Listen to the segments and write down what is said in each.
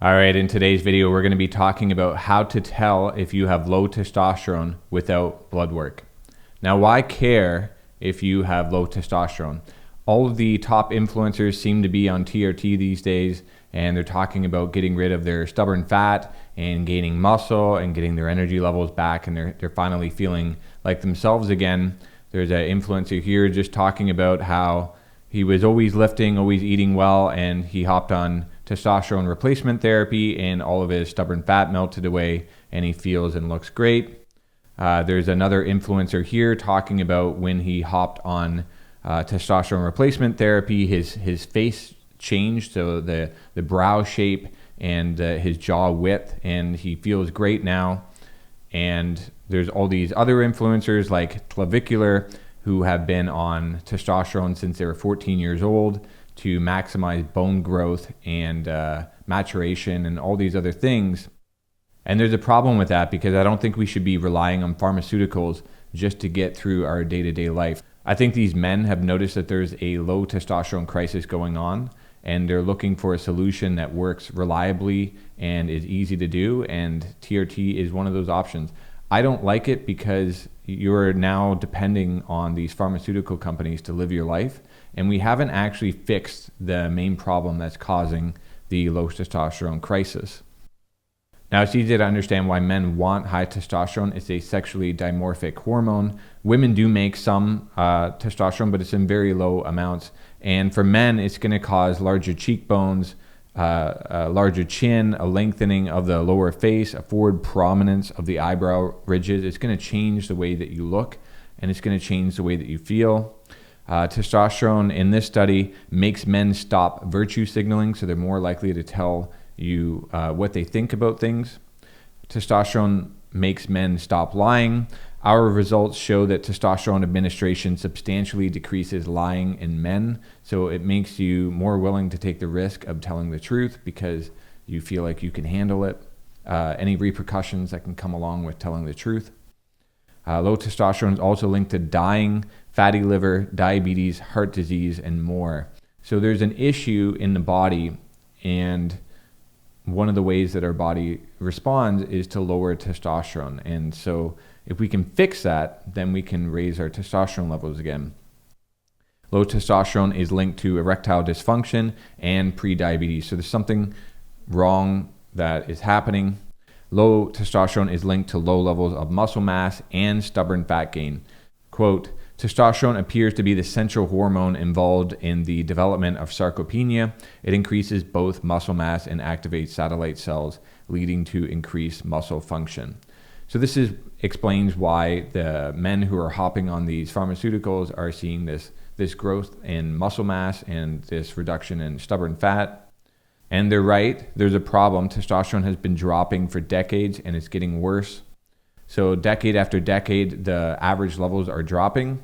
All right, in today's video, we're going to be talking about how to tell if you have low testosterone without blood work. Now, why care if you have low testosterone? All of the top influencers seem to be on TRT these days, and they're talking about getting rid of their stubborn fat and gaining muscle and getting their energy levels back, and they're finally feeling like themselves again. There's an influencer here just talking about how he was always lifting, always eating well, and he hopped on testosterone replacement therapy and all of his stubborn fat melted away and he feels and looks great. There's another influencer here talking about when he hopped on testosterone replacement therapy, his face changed, so the brow shape and his jaw width, and he feels great now. And there's all these other influencers like Clavicular who have been on testosterone since they were 14 years old to maximize bone growth and maturation and all these other things. And there's a problem with that because I don't think we should be relying on pharmaceuticals just to get through our day-to-day life. I think these men have noticed that there's a low testosterone crisis going on, and they're looking for a solution that works reliably and is easy to do, and TRT is one of those options. I don't like it because you're now depending on these pharmaceutical companies to live your life, and we haven't actually fixed the main problem that's causing the low testosterone crisis. Now, it's easy to understand why men want high testosterone. It's a sexually dimorphic hormone. Women do make some testosterone, but it's in very low amounts. And for men, it's going to cause larger cheekbones, a larger chin, a lengthening of the lower face, a forward prominence of the eyebrow ridges. It's going to change the way that you look, and it's going to change the way that you feel. Testosterone in this study makes men stop virtue signaling, so they're more likely to tell you what they think about things. Testosterone makes men stop lying. Our results show that testosterone administration substantially decreases lying in men, so it makes you more willing to take the risk of telling the truth because you feel like you can handle it, any repercussions that can come along with telling the truth. Low testosterone is also linked to dying, fatty liver, diabetes, heart disease, and more. So there's an issue in the body, and one of the ways that our body responds is to lower testosterone. And so if we can fix that, then we can raise our testosterone levels again. Low testosterone is linked to erectile dysfunction and prediabetes. So there's something wrong that is happening. Low testosterone is linked to low levels of muscle mass and stubborn fat gain. Quote, testosterone appears to be the central hormone involved in the development of sarcopenia. It increases both muscle mass and activates satellite cells, leading to increased muscle function. So this explains why the men who are hopping on these pharmaceuticals are seeing this growth in muscle mass and this reduction in stubborn fat. And they're right, there's a problem. Testosterone has been dropping for decades and it's getting worse. So decade after decade, the average levels are dropping.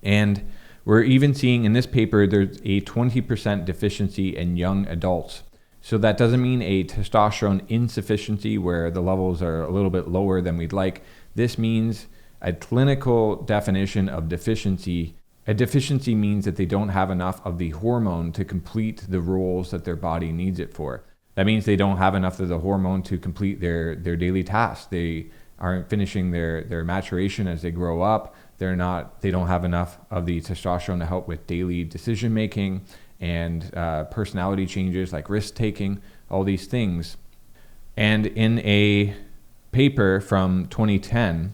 And we're even seeing in this paper, there's a 20% deficiency in young adults. So that doesn't mean a testosterone insufficiency where the levels are a little bit lower than we'd like. This means a clinical definition of deficiency. A deficiency means that they don't have enough of the hormone to complete the roles that their body needs it for. That means they don't have enough of the hormone to complete their daily tasks. They aren't finishing their maturation as they grow up. They don't have enough of the testosterone to help with daily decision making and personality changes like risk taking, all these things. And in a paper from 2010,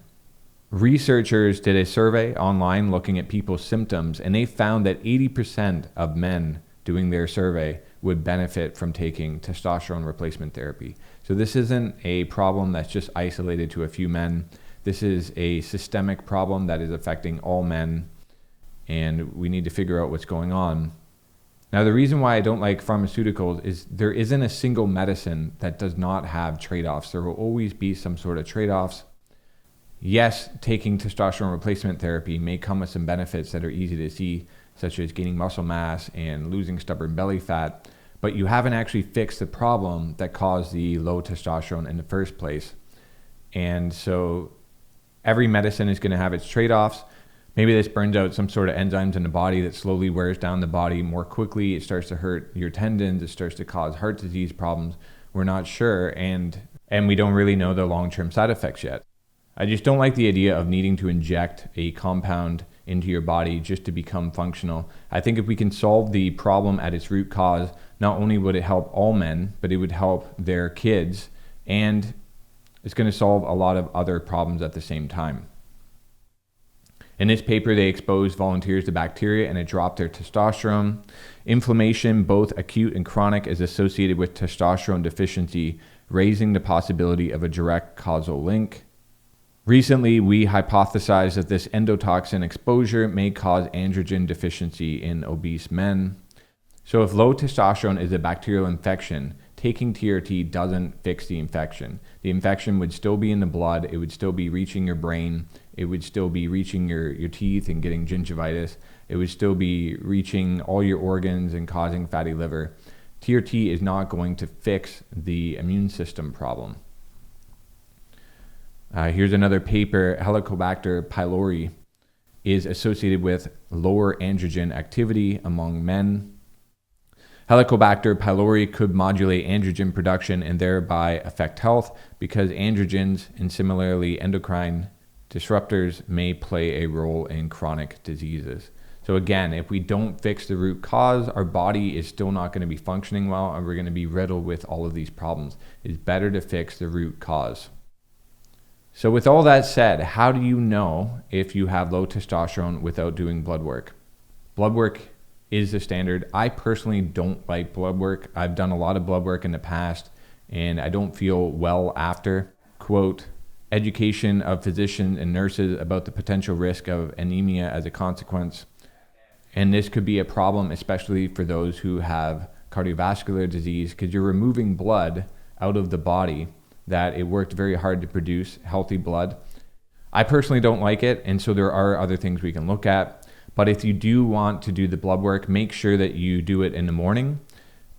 researchers did a survey online looking at people's symptoms, and they found that 80% of men doing their survey would benefit from taking testosterone replacement therapy. So this isn't a problem that's just isolated to a few men. This is a systemic problem that is affecting all men, and we need to figure out what's going on. Now, the reason why I don't like pharmaceuticals is there isn't a single medicine that does not have trade-offs. There will always be some sort of trade-offs. Yes, taking testosterone replacement therapy may come with some benefits that are easy to see, such as gaining muscle mass and losing stubborn belly fat, but you haven't actually fixed the problem that caused the low testosterone in the first place. And so every medicine is going to have its trade-offs, Maybe this burns out some sort of enzymes in the body that slowly wears down the body more quickly. It starts to hurt your tendons. It starts to cause heart disease problems. We're not sure, and we don't really know the long-term side effects yet. I just don't like the idea of needing to inject a compound into your body just to become functional. I think if we can solve the problem at its root cause, not only would it help all men, but it would help their kids, and it's going to solve a lot of other problems at the same time. In this paper, they exposed volunteers to bacteria and it dropped their testosterone. Inflammation, both acute and chronic, is associated with testosterone deficiency, raising the possibility of a direct causal link. Recently, we hypothesized that this endotoxin exposure may cause androgen deficiency in obese men. So if low testosterone is a bacterial infection, taking TRT doesn't fix the infection. The infection would still be in the blood. It would still be reaching your brain. It would still be reaching your teeth and getting gingivitis. It would still be reaching all your organs and causing fatty liver. TRT is not going to fix the immune system problem. Here's another paper. Helicobacter pylori is associated with lower androgen activity among men. Helicobacter pylori could modulate androgen production and thereby affect health because androgens and similarly endocrine disruptors may play a role in chronic diseases. So again, if we don't fix the root cause, our body is still not going to be functioning well and we're going to be riddled with all of these problems. It's better to fix the root cause. So with all that said, how do you know if you have low testosterone without doing blood work? Blood work is the standard. I personally don't like blood work. I've done a lot of blood work in the past and I don't feel well after. Quote, education of physicians and nurses about the potential risk of anemia as a consequence. And this could be a problem, especially for those who have cardiovascular disease, because you're removing blood out of the body that it worked very hard to produce healthy blood. I personally don't like it, and so there are other things we can look at. But if you do want to do the blood work, make sure that you do it in the morning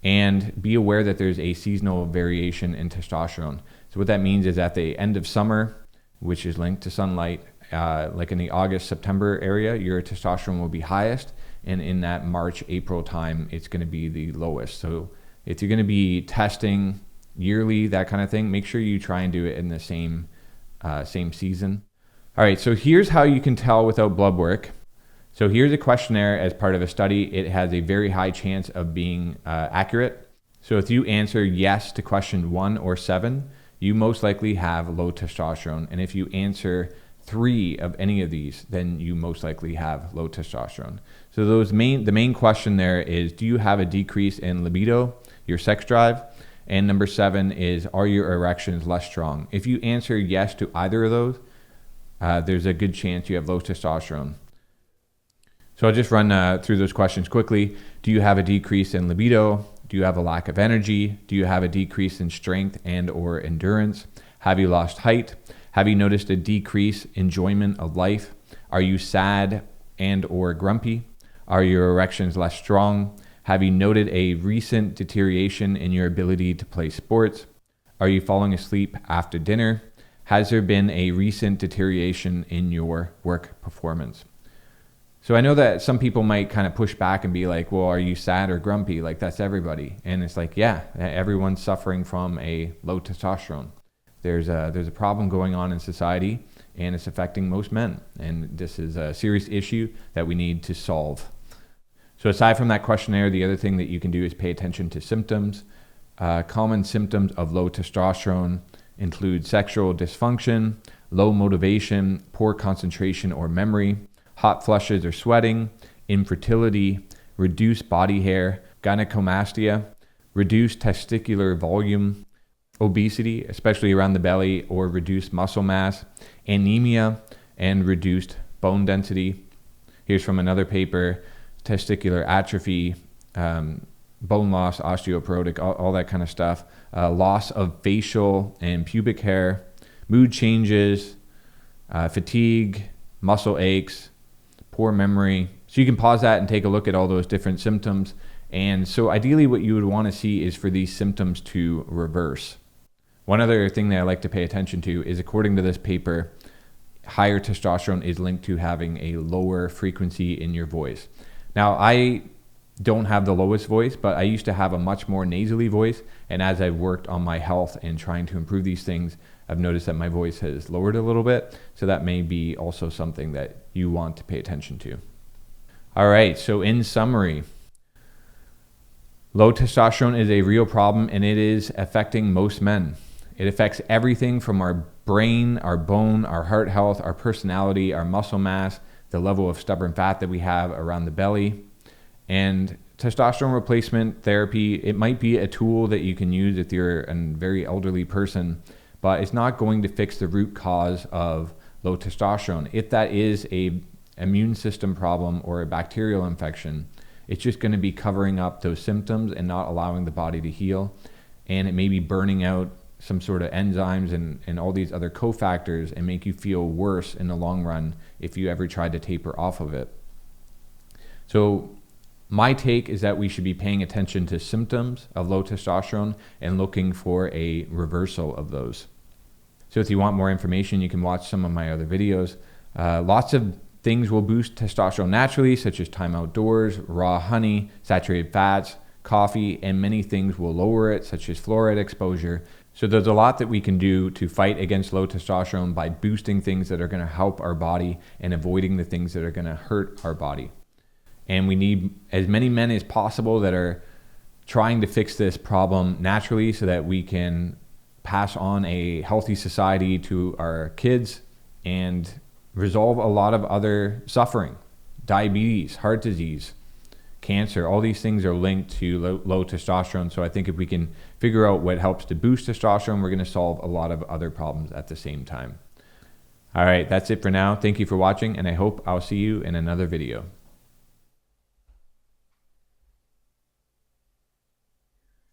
and be aware that there's a seasonal variation in testosterone. So what that means is at the end of summer, which is linked to sunlight, like in the August, September area, your testosterone will be highest. And in that March, April time, it's going to be the lowest. So if you're going to be testing yearly, that kind of thing, make sure you try and do it in the same season. All right, so here's how you can tell without blood work. So here's a questionnaire as part of a study. It has a very high chance of being accurate. So if you answer yes to question 1 or 7, you most likely have low testosterone. And if you answer 3 of any of these, then you most likely have low testosterone. So the main question there is, do you have a decrease in libido, your sex drive? And number 7 is, are your erections less strong? If you answer yes to either of those, there's a good chance you have low testosterone. So I'll just run through those questions quickly. Do you have a decrease in libido? Do you have a lack of energy? Do you have a decrease in strength and or endurance? Have you lost height? Have you noticed a decrease in enjoyment of life? Are you sad and or grumpy? Are your erections less strong? Have you noted a recent deterioration in your ability to play sports? Are you falling asleep after dinner? Has there been a recent deterioration in your work performance? So I know that some people might kind of push back and be like, well, are you sad or grumpy? Like, that's everybody. And it's like, yeah, everyone's suffering from a low testosterone. There's a problem going on in society and it's affecting most men. And this is a serious issue that we need to solve. So aside from that questionnaire, the other thing that you can do is pay attention to symptoms. Common symptoms of low testosterone include sexual dysfunction, low motivation, poor concentration or memory, hot flushes or sweating, infertility, reduced body hair, gynecomastia, reduced testicular volume, obesity, especially around the belly, or reduced muscle mass, anemia, and reduced bone density. Here's from another paper, testicular atrophy, bone loss, osteoporotic, all that kind of stuff, loss of facial and pubic hair, mood changes, fatigue, muscle aches, poor memory. So you can pause that and take a look at all those different symptoms. And so ideally what you would want to see is for these symptoms to reverse. One other thing that I like to pay attention to is, according to this paper, higher testosterone is linked to having a lower frequency in your voice. Now, I don't have the lowest voice, but I used to have a much more nasally voice. And as I've worked on my health and trying to improve these things, I've noticed that my voice has lowered a little bit. So that may be also something that you want to pay attention to. All right, so in summary, low testosterone is a real problem and it is affecting most men. It affects everything from our brain, our bone, our heart health, our personality, our muscle mass, the level of stubborn fat that we have around the belly. And testosterone replacement therapy, it might be a tool that you can use if you're a very elderly person, but it's not going to fix the root cause of low testosterone. If that is a immune system problem or a bacterial infection, it's just going to be covering up those symptoms and not allowing the body to heal. And it may be burning out some sort of enzymes and all these other cofactors and make you feel worse in the long run if you ever tried to taper off of it. So my take is that we should be paying attention to symptoms of low testosterone and looking for a reversal of those. So if you want more information, you can watch some of my other videos. Lots of things will boost testosterone naturally, such as time outdoors, raw honey, saturated fats, coffee, and many things will lower it, such as fluoride exposure. So there's a lot that we can do to fight against low testosterone by boosting things that are going to help our body and avoiding the things that are going to hurt our body. And we need as many men as possible that are trying to fix this problem naturally so that we can pass on a healthy society to our kids and resolve a lot of other suffering. Diabetes, heart disease, cancer, all these things are linked to low testosterone. So I think if we can figure out what helps to boost testosterone, we're going to solve a lot of other problems at the same time. All right, that's it for now. Thank you for watching, and I hope I'll see you in another video.